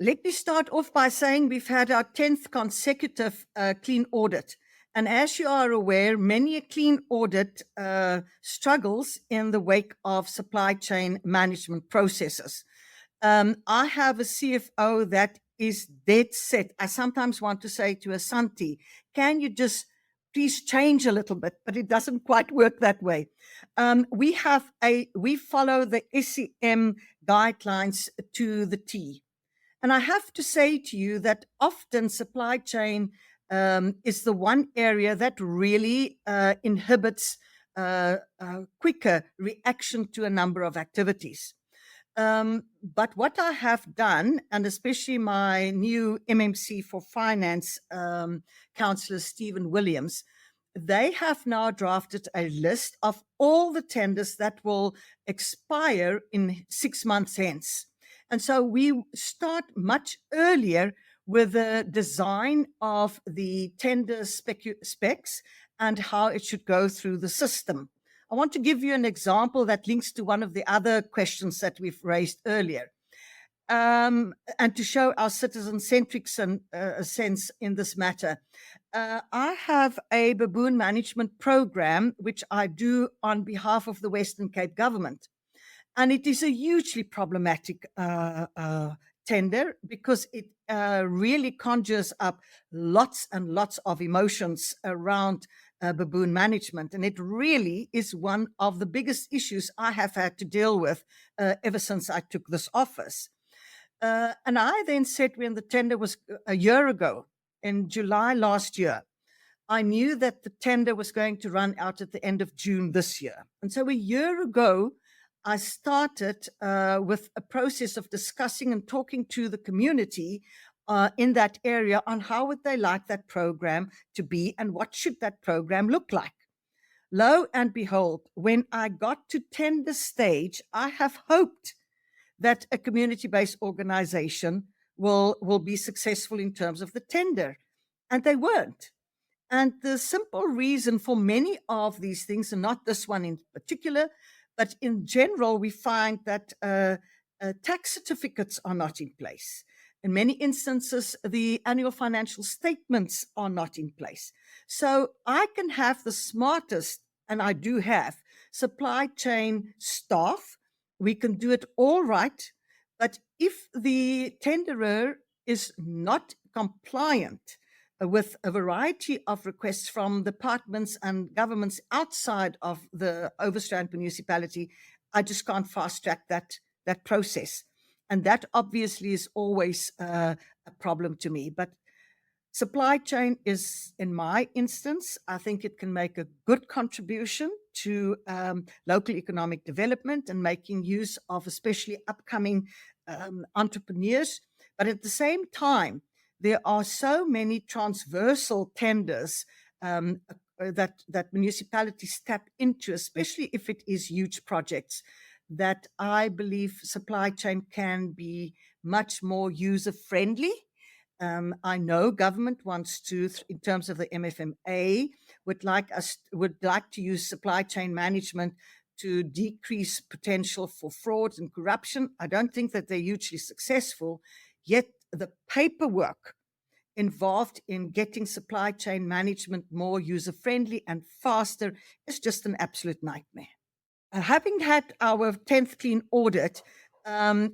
Let me start off by saying we've had our 10th consecutive clean audit. And as you are aware, many a clean audit struggles in the wake of supply chain management processes. I have a CFO that is dead set. I sometimes want to say to Asante, can you just please change a little bit? But it doesn't quite work that way. We follow the SCM guidelines to the T. And I have to say to you that often supply chain is the one area that really inhibits quicker reaction to a number of activities. But what I have done, and especially my new MMC for Finance Councillor Stephen Williams, they have now drafted a list of all the tenders that will expire in 6 months hence. And so we start much earlier with the design of the tender specs and how it should go through the system. I want to give you an example that links to one of the other questions that we've raised earlier, and to show our citizen-centric sense in this matter. I have a baboon management program, which I do on behalf of the Western Cape government. And it is a hugely problematic tender because it really conjures up lots and lots of emotions around baboon management. And it really is one of the biggest issues I have had to deal with ever since I took this office. And I then said, when the tender was a year ago, in July last year, I knew that the tender was going to run out at the end of June this year. And so a year ago, I started with a process of discussing and talking to the community in that area on how would they like that program to be and what should that program look like. Lo and behold, when I got to tender stage, I have hoped that a community-based organization will be successful in terms of the tender, and they weren't. And the simple reason for many of these things, and not this one in particular, but in general, we find that tax certificates are not in place. In many instances, the annual financial statements are not in place. So I can have the smartest, and I do have, supply chain staff. We can do it all right. But if the tenderer is not compliant with a variety of requests from departments and governments outside of the Overstrand Municipality, I just can't fast track that process. And that obviously is always a problem to me. But supply chain is, in my instance, I think it can make a good contribution to local economic development and making use of especially upcoming entrepreneurs. But at the same time, there are so many transversal tenders that municipalities tap into, especially if it is huge projects, that I believe supply chain can be much more user-friendly. I know government wants to, in terms of the MFMA, would like to use supply chain management to decrease potential for fraud and corruption. I don't think that they're hugely successful, yet the paperwork involved in getting supply chain management more user-friendly and faster is just an absolute nightmare. Having had our 10th clean audit,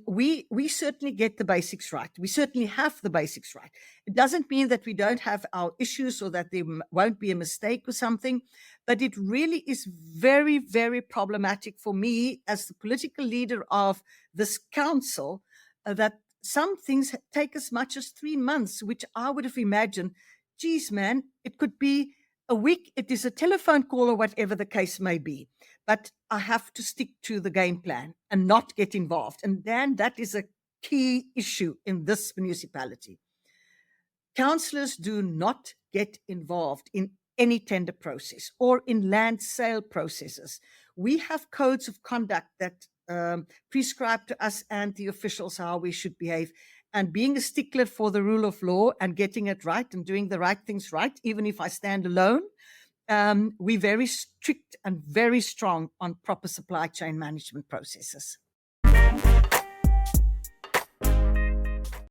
we certainly get the basics right. We certainly have the basics right. It doesn't mean that we don't have our issues or that there won't be a mistake or something, but it really is very, very problematic for me as the political leader of this council that some things take as much as 3 months, which I would have imagined, geez, man, it could be a week, it is a telephone call or whatever the case may be. But I have to stick to the game plan and not get involved. And Dan, that is a key issue in this municipality. Councillors do not get involved in any tender process or in land sale processes. We have codes of conduct that prescribe to us and the officials how we should behave. And being a stickler for the rule of law and getting it right and doing the right things right, even if I stand alone, we're very strict and very strong on proper supply chain management processes.